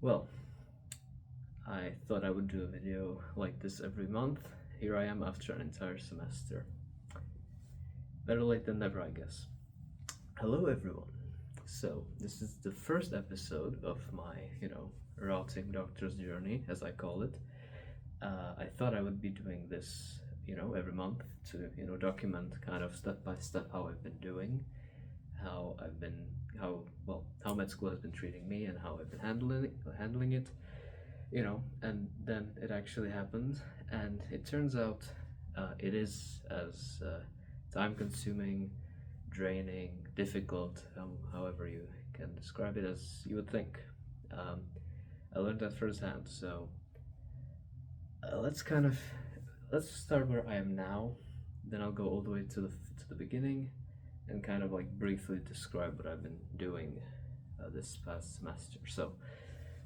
Well, I thought I would do a video like this every month. Here I am after an entire semester. Better late than never, I guess. Hello, everyone. So, this is the first episode of my, routing doctor's journey, as I call it. I thought I would be doing this, every month to, document kind of step by step how I've been doing, how med school has been treating me, and how I've been handling it, and then it actually happened, and it turns out it is as time consuming, draining, difficult, however you can describe it, as you would think. Um, I learned that firsthand, so let's start where I am now, then I'll go all the way to the beginning and kind of like briefly describe what I've been doing this past semester. So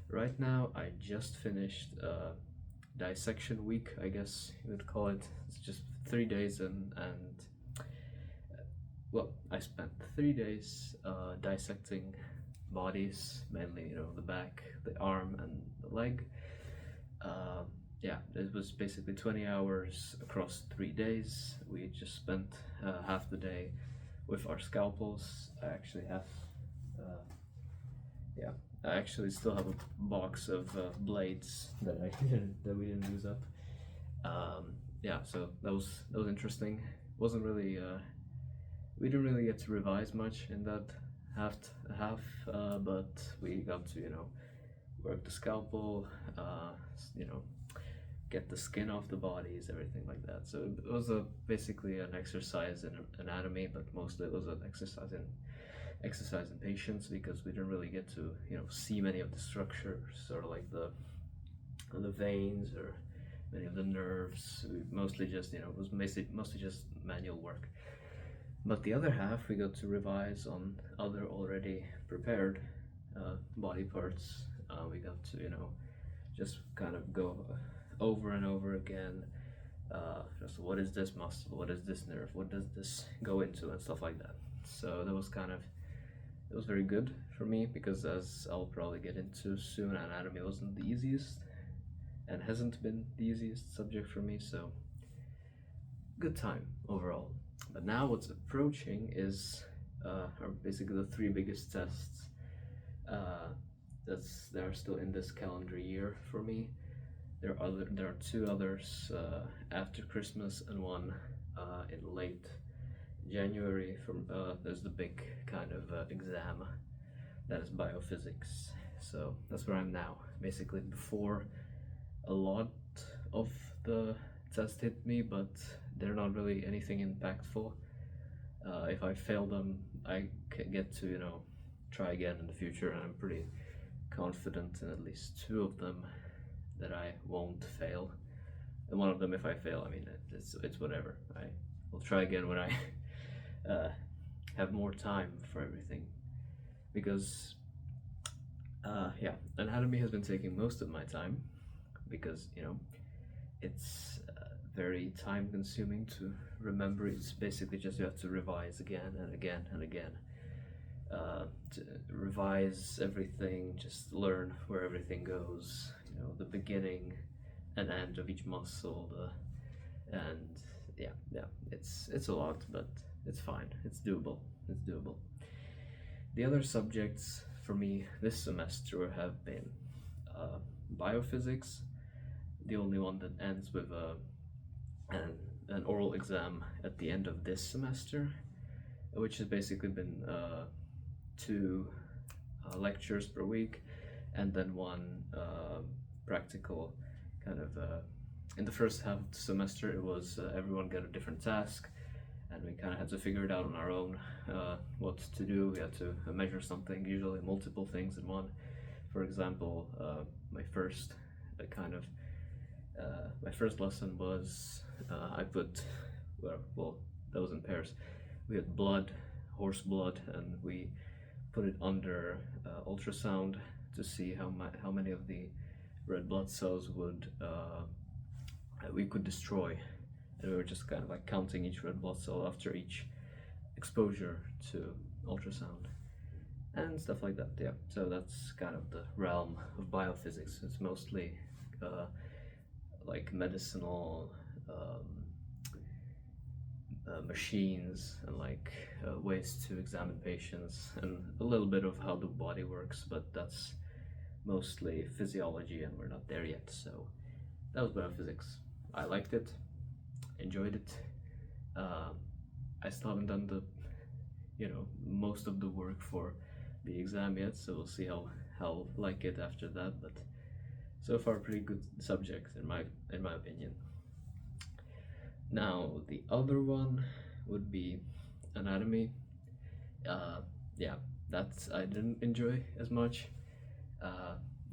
right now I just finished dissection week, I guess you would call it. It's just 3 days, and well, I spent 3 days dissecting bodies, mainly the back, the arm, and the leg. Yeah, it was basically 20 hours across 3 days. We just spent half the day with our scalpels. Yeah, I actually still have a box of blades that we didn't use up. Yeah, so that was interesting. Wasn't really we didn't really get to revise much in that half, but we got to work the scalpel, get the skin off the bodies, everything like that. So it was basically an exercise in anatomy, but mostly it was an exercise in patience, because we didn't really get to see many of the structures, sort of like the veins or many of the nerves. We mostly just it was mostly just manual work. But the other half, we got to revise on other already prepared body parts. We got to just kind of go over and over again, just what is this muscle, what is this nerve, what does this go into, and stuff like that. So that was it was very good for me, because as I'll probably get into soon, anatomy wasn't the easiest and hasn't been the easiest subject for me, so good time overall. But now what's approaching is are basically the three biggest tests that are still in this calendar year for me. There are two others after Christmas, and one in late January. There's the big kind of exam that is biophysics. So that's where I'm now. Basically, before a lot of the tests hit me, but they're not really anything impactful. If I fail them, I get to try again in the future, and I'm pretty confident in at least two of them that I won't fail. And one of them, if I fail, I mean, it's whatever. I will try again when I have more time for everything, because yeah, anatomy has been taking most of my time, because it's very time consuming to remember. It's basically just you have to revise again and again and again, to revise everything, just learn where everything goes, the beginning and end of each muscle, and yeah, it's a lot, but it's fine, it's doable. The other subjects for me this semester have been biophysics, the only one that ends with an oral exam at the end of this semester, which has basically been two lectures per week, and then one practical kind of in the first half of the semester. It was everyone got a different task, and we kind of had to figure it out on our own, what to do. We had to measure something, usually multiple things in one. For example, my first lesson was I put well, that was in pairs. We had horse blood, and we put it under ultrasound to see how many of the red blood cells we could destroy, and we were just kind of like counting each red blood cell after each exposure to ultrasound. and stuff like that. Yeah, so that's kind of the realm of biophysics. It's mostly like medicinal machines and like ways to examine patients and a little bit of how the body works, but that's mostly physiology and we're not there yet. So that was biophysics. I liked it, enjoyed it. I still haven't done the most of the work for the exam yet, so we'll see how I'll like it after that, but so far pretty good subject in my opinion. Now the other one would be anatomy. Yeah, that's I didn't enjoy as much.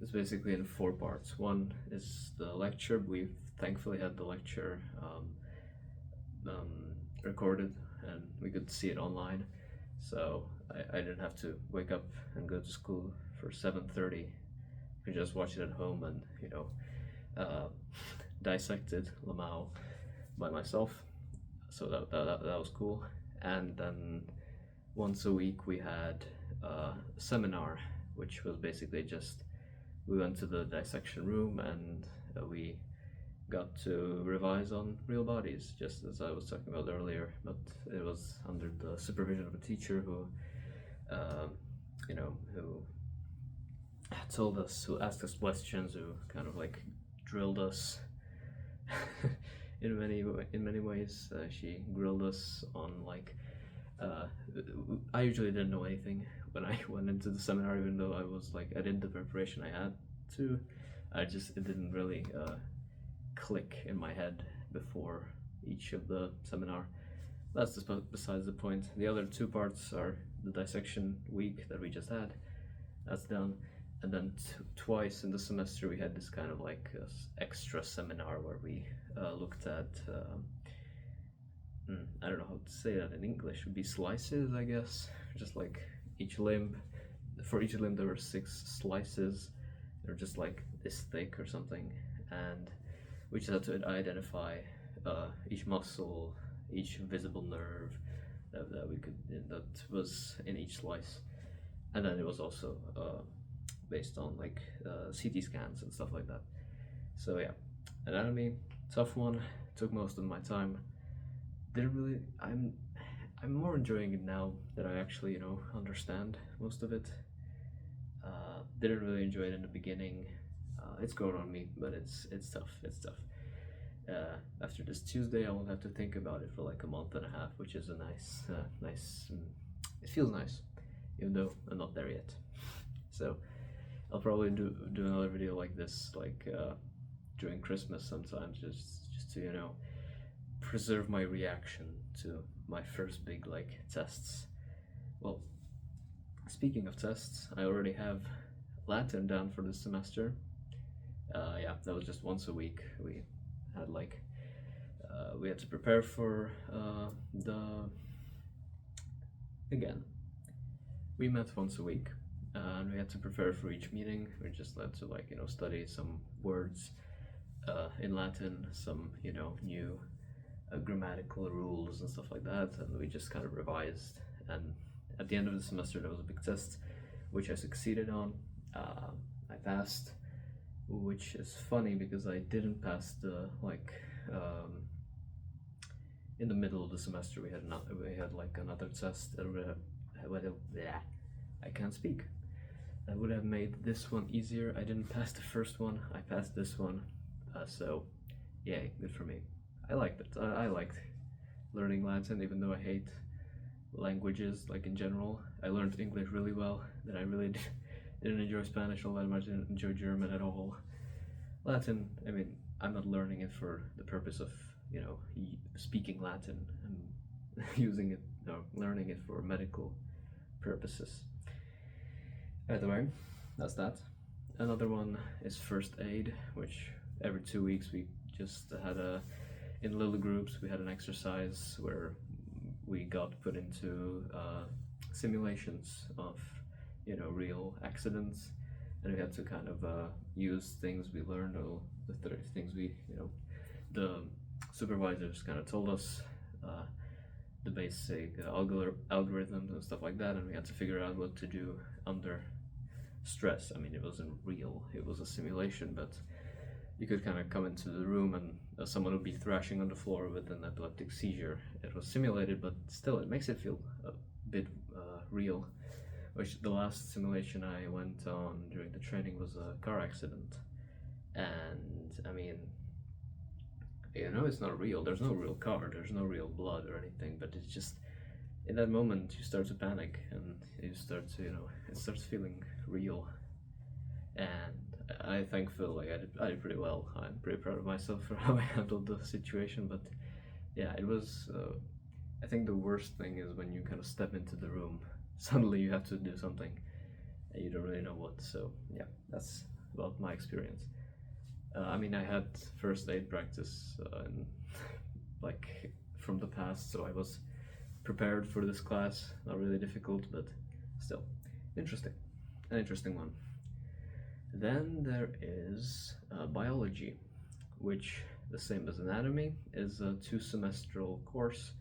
It's basically in 4 parts. One is the lecture. We've thankfully had the lecture recorded and we could see it online, so I didn't have to wake up and go to school for 7:30. I could just watch it at home and dissected Lamau by myself, so that was cool. And then once a week we had a seminar, which was basically just we went to the dissection room and we got to revise on real bodies, just as I was talking about earlier, but it was under the supervision of a teacher who who asked us questions, who kind of like drilled us in many ways. She grilled us on like I usually didn't know anything when I went into the seminar, even though I did the preparation I had to. It didn't really click in my head before each of the seminar. That's just besides the point. The other 2 parts are the dissection week that we just had. That's done. And then twice in the semester we had this kind of like extra seminar where we looked at I don't know how to say that in English. It would be slices, I guess. Just like each limb. For each limb there were 6 slices. They're just like this thick or something, and we just had to identify each muscle, each visible nerve that was in each slice. And then it was also based on like CT scans and stuff like that. So yeah, anatomy, tough one, took most of my time. I'm more enjoying it now that I actually understand most of it. Didn't really enjoy it in the beginning. It's grown on me, but it's tough. After this Tuesday I won't have to think about it for like a month and a half, which is a nice it feels nice, even though I'm not there yet. So I'll probably do another video like this, like during Christmas sometimes, just to preserve my reaction to my first big like tests. Well, speaking of tests, I already have Latin down for this semester. Yeah, that was just once a week. We had like we had to prepare for again, we met once a week and we had to prepare for each meeting. We just had to like study some words in Latin, some new grammatical rules and stuff like that, and we just kind of revised. And at the end of the semester there was a big test which I succeeded on. I passed, which is funny because I didn't pass the in the middle of the semester we had like another test that would have I can't speak. That would have made this one easier. I didn't pass the first one, I passed this one, so yay, good for me. I liked it. I liked learning Latin, even though I hate languages like in general. I learned English really well, then I really didn't enjoy Spanish all that much, didn't enjoy German at all. Latin, I mean, I'm not learning it for the purpose of speaking Latin. I'm using it, learning it for medical purposes. Anyway, that's that. Another one is first aid, which every 2 weeks we just had in little groups we had an exercise where we got put into simulations of real accidents, and we had to kind of use things we learned, or the things we the supervisors kind of told us the basic algorithms and stuff like that, and we had to figure out what to do under stress. I mean, it wasn't real, it was a simulation, but you could kind of come into the room and someone would be thrashing on the floor with an epileptic seizure. It was simulated, but still, it makes it feel a bit real. Which the last simulation I went on during the training was a car accident, and I mean, it's not real. There's no real car. There's no real blood or anything. But it's just in that moment you start to panic, and you start to, it starts feeling real. And I thankfully I did pretty well. I'm pretty proud of myself for how I handled the situation. But yeah, it was. I think the worst thing is when you kind of step into the room. Suddenly you have to do something, and you don't really know what. So yeah, that's about my experience. I mean, I had first aid practice like from the past, so I was prepared for this class. Not really difficult, but still interesting. An interesting one. Then there is biology, which, the same as anatomy, is a 2-semestral course.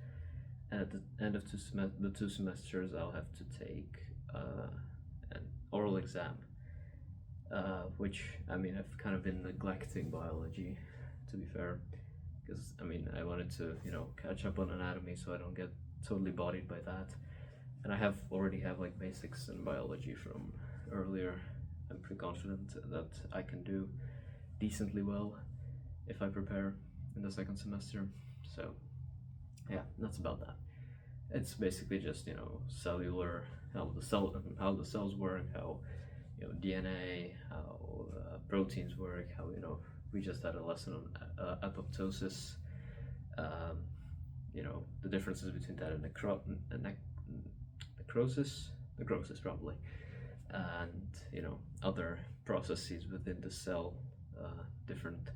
At the end of the 2 semesters, I'll have to take an oral exam, which, I mean, I've kind of been neglecting biology, to be fair, because, I mean, I wanted to, catch up on anatomy so I don't get totally bodied by that. And I already have like basics in biology from earlier. I'm pretty confident that I can do decently well if I prepare in the 2nd semester. So yeah, that's about that. It's basically just, cellular, how the cells work, how, DNA, how proteins work, how, we just had a lesson on apoptosis, the differences between that and necrosis probably, and, other processes within the cell, different,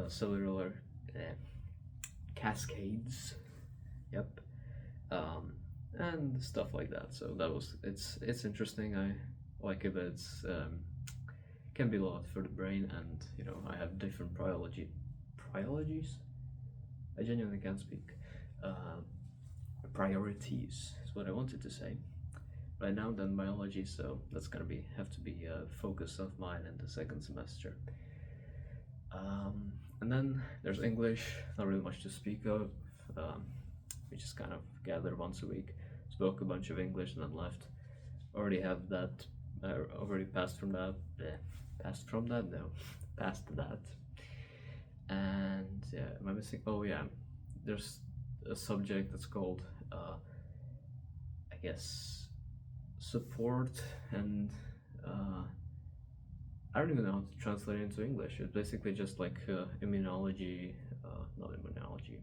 cellular cascades, yep, and stuff like that. So it's interesting. I like it, but it's can be a lot for the brain, and I have different priorities. I genuinely can't speak. Priorities is what I wanted to say right now. Then biology, so that's gonna have to be a focus of mine in the 2nd semester. And then there's English, not really much to speak of. We just kind of gather once a week, spoke a bunch of English, and then left. Already have that, already passed from that. Passed that. And yeah, am I missing? Oh yeah, there's a subject that's called, I guess, support, and I don't even know how to translate it into English. It's basically just like immunology, not immunology,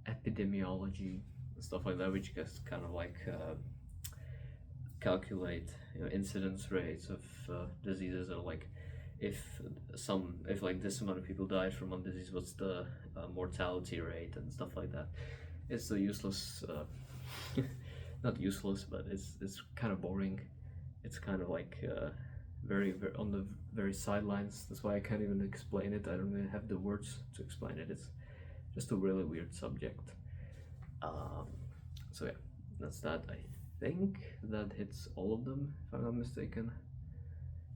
epidemiology, and stuff like that, which gets kind of like calculate, incidence rates of diseases, or like if like this amount of people died from one disease, what's the mortality rate and stuff like that. It's a useless, not useless, but it's kind of boring. It's kind of like very on the very sidelines. That's why I can't even explain it. I don't really have the words to explain it. It's just a really weird subject. So yeah, that's that. I think that hits all of them, if I'm not mistaken.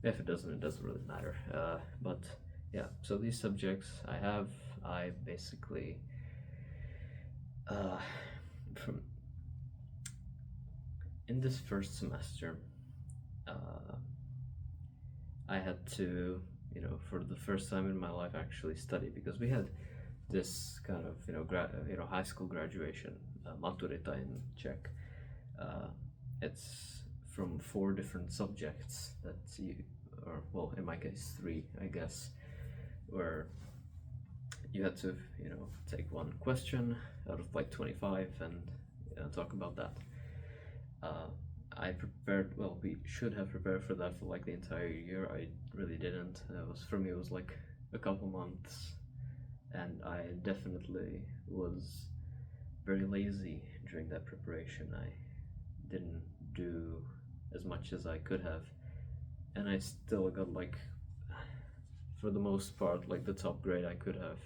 If it doesn't really matter. But yeah, so these subjects I basically from in this 1st semester, I had to, for the first time in my life, actually study, because we had this kind of, high school graduation, maturita in Czech. It's from 4 different subjects that or well, in my case 3, I guess, where you had to, take one question out of like 25 and talk about that. I prepared, well, we should have prepared for that for like the entire year. I really didn't. For me, it was like a couple months, and I definitely was very lazy during that preparation. I didn't do as much as I could have, and I still got like, for the most part, like the top grade I could have.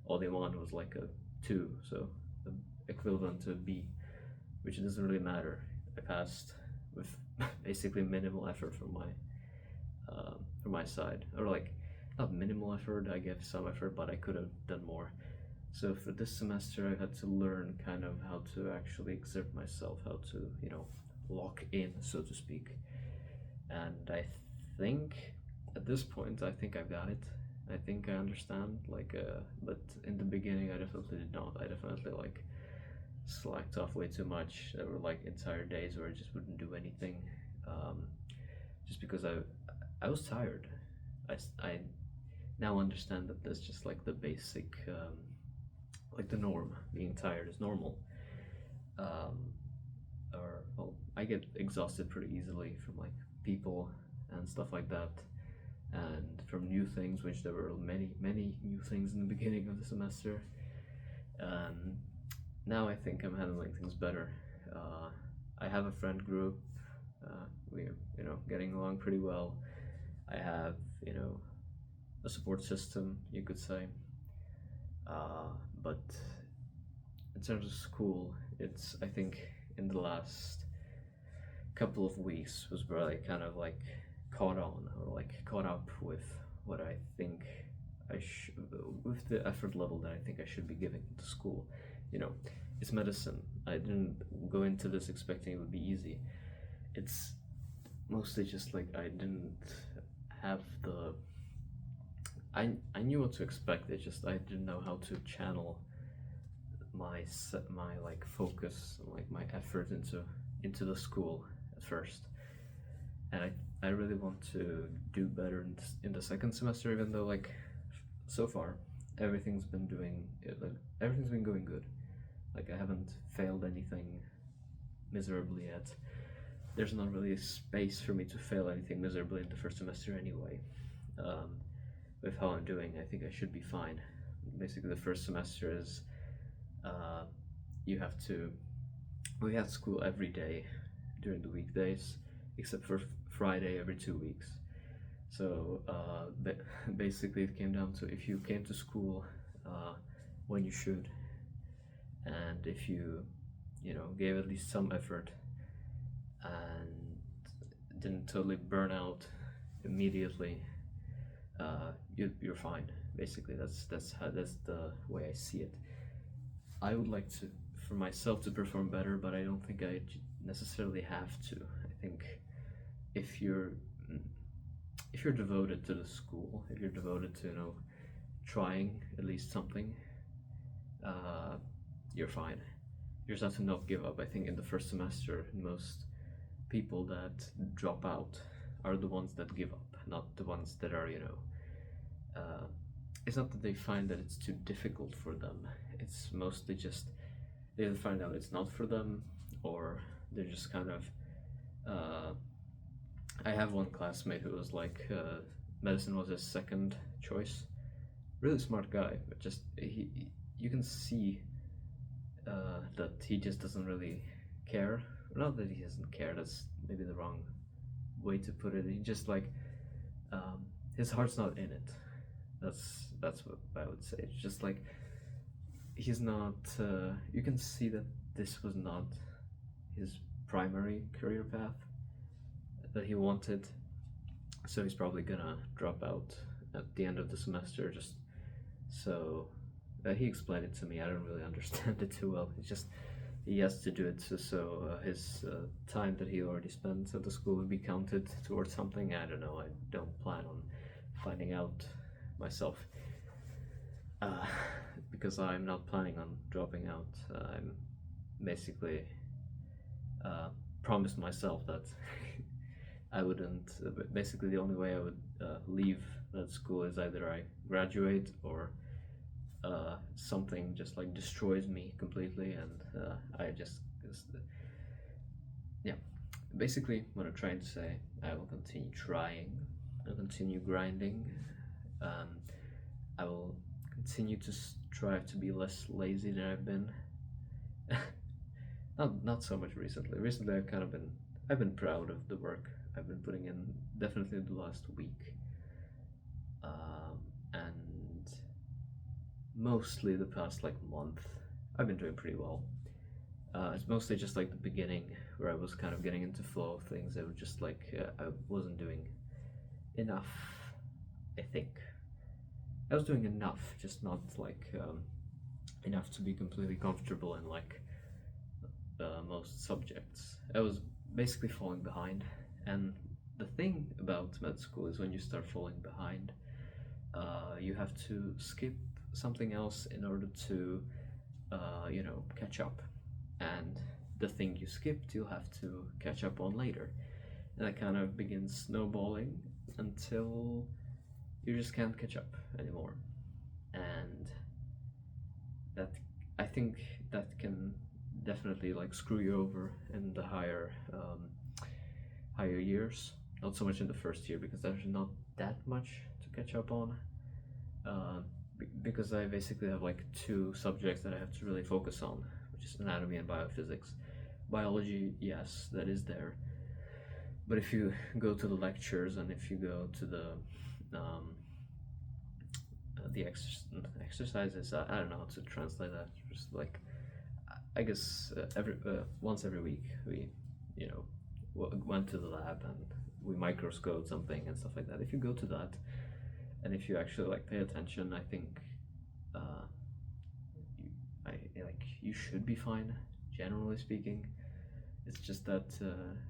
All they want was like a 2, so the equivalent to B, which doesn't really matter. I passed with basically minimal effort from my side, or like not minimal effort. I gave some effort, but I could have done more. So for this semester, I had to learn kind of how to actually exert myself, how to lock in, so to speak. And I think at this point, I think I've got it. I think I understand. But in the beginning, I definitely did not. I definitely slacked off way too much. There were entire days where I just wouldn't do anything, just because I was tired. I now understand that that's just the basic, the norm. Being tired is normal. Or well, I get exhausted pretty easily from people and stuff like that, and from new things, which there were many new things in the beginning of the semester. Now I think I'm handling things better. I have a friend group. We're getting along pretty well. I have a support system, you could say. But in terms of school, I think in the last couple of weeks was where I kind of caught on, or caught up with what I think with the effort level that I think I should be giving to school. It's medicine. I didn't go into this expecting it would be easy. It's mostly just I didn't have the I knew what to expect. It's just I didn't know how to channel my focus, my effort into the school at first. And I really want to do better in the second semester, even though so far everything's been going good. I haven't failed anything miserably yet. There's not really a space for me to fail anything miserably in the first semester anyway. With how I'm doing, I think I should be fine. Basically, the first semester is we have school every day during the weekdays, except for Friday every 2 weeks. So basically, it came down to if you came to school when you should, and if you gave at least some effort and didn't totally burn out immediately, you're fine. Basically, that's the way I see it. I would like for myself to perform better, but I don't think I necessarily have to. I think if you're devoted to the school, if you're devoted to trying at least something, you're fine. You just have to not give up. I think in the first semester, most people that drop out are the ones that give up, not the ones that are it's not that they find that it's too difficult for them. It's mostly just they either find out it's not for them, or they're just kind of I have one classmate who was medicine was his second choice. Really smart guy, but just you can see that he just doesn't really care. Not that he doesn't care, that's maybe the wrong way to put it. He just his heart's not in it. That's what I would say. It's just he's not you can see that this was not his primary career path that he wanted, so he's probably gonna drop out at the end of the semester. Just so he explained it to me. I don't really understand it too well. It's just he has to do it so his time that he already spent at the school would be counted towards something. I don't know. I don't plan on finding out myself, because I'm not planning on dropping out. I'm basically promised myself that I wouldn't. Basically, the only way I would leave that school is either I graduate or something just destroys me completely, and I just yeah. Basically, what I'm trying to say, I will continue trying, I'll continue grinding, I will continue to strive to be less lazy than I've been. not so much recently. Recently, I've been proud of the work I've been putting in, definitely the last week, and mostly the past like month, I've been doing pretty well. It's mostly just like the beginning where I was kind of getting into flow of things. I was just like I wasn't doing enough. I think I was doing enough, just not like enough to be completely comfortable in like most subjects. I was basically falling behind, and the thing about med school is when you start falling behind, you have to skip something else in order to catch up, and the thing you skipped you'll have to catch up on later, and that kind of begins snowballing until you just can't catch up anymore. And that, I think that can definitely like screw you over in the higher years, not so much in the first year because there's not that much to catch up on, because I basically have like two subjects that I have to really focus on, which is anatomy and biophysics. Biology, yes, that is there, but if you go to the lectures and if you go to the exercises, I don't know how to translate that, just like I guess once every week we went to the lab and we microscoped something and stuff like that. If you go to that and if you actually like pay attention, I think you should be fine, generally speaking. It's just that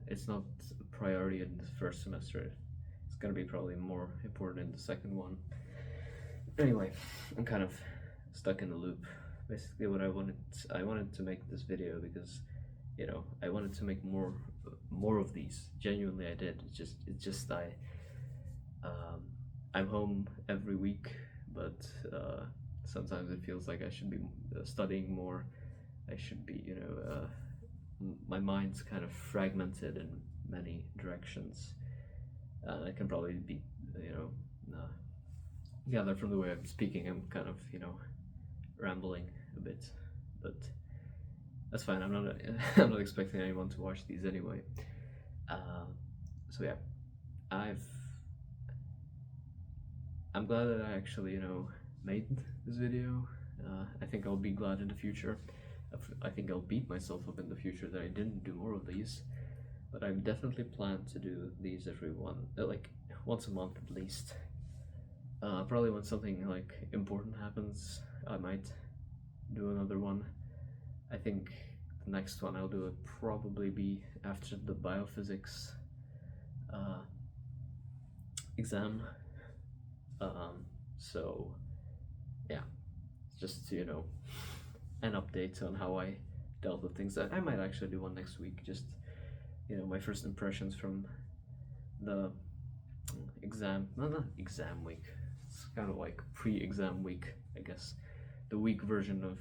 it's not a priority in the first semester. It's gonna be probably more important in the second one. Anyway, I'm kind of stuck in the loop. Basically, what I wanted to make this video because I wanted to make more of these. Genuinely, I did. It's just I'm home every week, but sometimes it feels like I should be studying more. I should be, my mind's kind of fragmented in many directions. It can probably be, gather from the way I'm speaking. I'm kind of, rambling a bit, but that's fine. I'm not I'm not expecting anyone to watch these anyway. So yeah, I'm glad that I actually made this video. I think I'll be glad in the future. I think I'll beat myself up in the future that I didn't do more of these, but I definitely plan to do these like once a month at least. Probably when something like important happens, I might do another one. I think the next one I'll do would probably be after the biophysics exam. So yeah, just an update on how I dealt with things. I might actually do one next week, just my first impressions from the exam, not exam week, it's kind of like pre-exam week, I guess, the week version of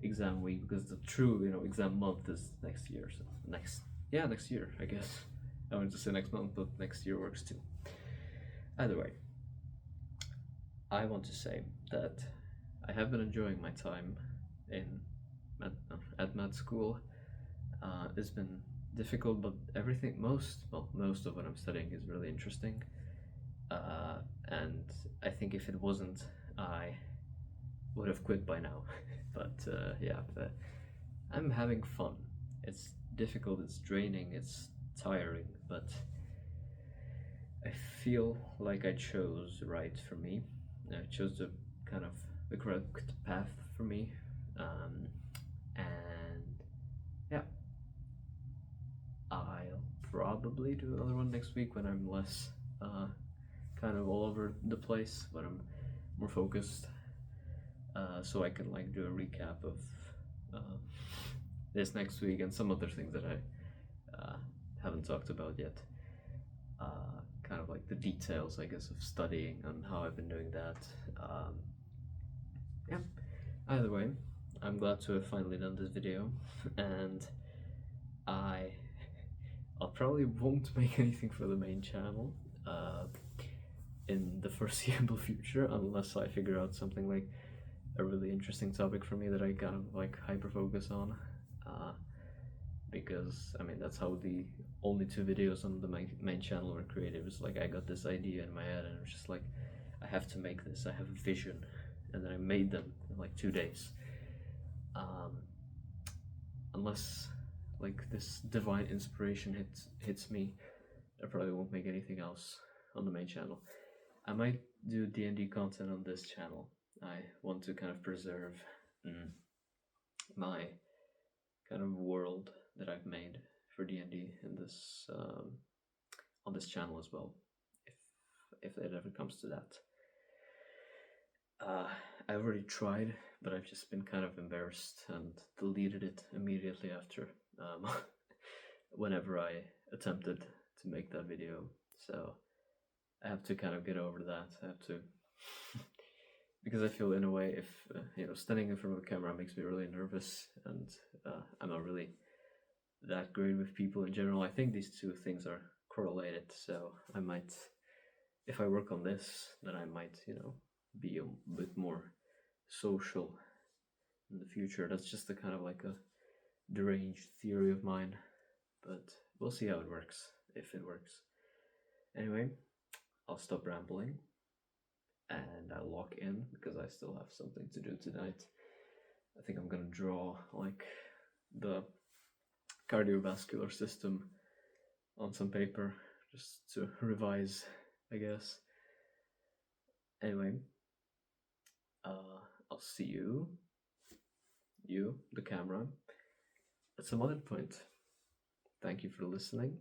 exam week, because the true exam month is next year. So next year, I guess. I wanted to say next month, but next year works too. Either way, I want to say that I have been enjoying my time at med school. It's been difficult, but most of what I'm studying is really interesting. And I think if it wasn't, I would have quit by now. But I'm having fun. It's difficult, it's draining, it's tiring, but I feel like I chose right for me. I chose the correct path for me, and yeah, I'll probably do another one next week when I'm less kind of all over the place, but I'm more focused, so I can like do a recap of this next week and some other things that I haven't talked about yet. Kind of like the details, I guess, of studying and how I've been doing that. Yeah, either way, I'm glad to have finally done this video, and I'll probably won't make anything for the main channel in the foreseeable future unless I figure out something like a really interesting topic for me that I kind of like hyper focus on, because I mean that's how the only two videos on the main channel were created. It was like I got this idea in my head and it was just like I have to make this, I have a vision, and then I made them in like 2 days. Um, unless like this divine inspiration hits me, I probably won't make anything else on the main channel. I might do D&D content on this channel. I want to kind of preserve my kind of world that I've made for D&D in this on this channel as well, if it ever comes to that. I already tried, but I've just been kind of embarrassed and deleted it immediately after whenever I attempted to make that video. So I have to kind of get over that. I have to because I feel in a way if standing in front of a camera makes me really nervous, and I'm not really that great with people in general. I think these two things are correlated, so I might, if I work on this, then I might be a bit more social in the future. That's just a kind of like a deranged theory of mine, but we'll see how it works, if it works. Anyway, I'll stop rambling and I'll lock in because I still have something to do tonight. I think I'm gonna draw like the cardiovascular system on some paper just to revise, I guess. Anyway, I'll see you, the camera, at some other point. Thank you for listening.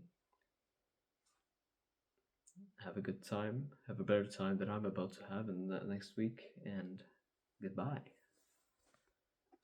Have a good time. Have a better time than I'm about to have in the next week, and goodbye.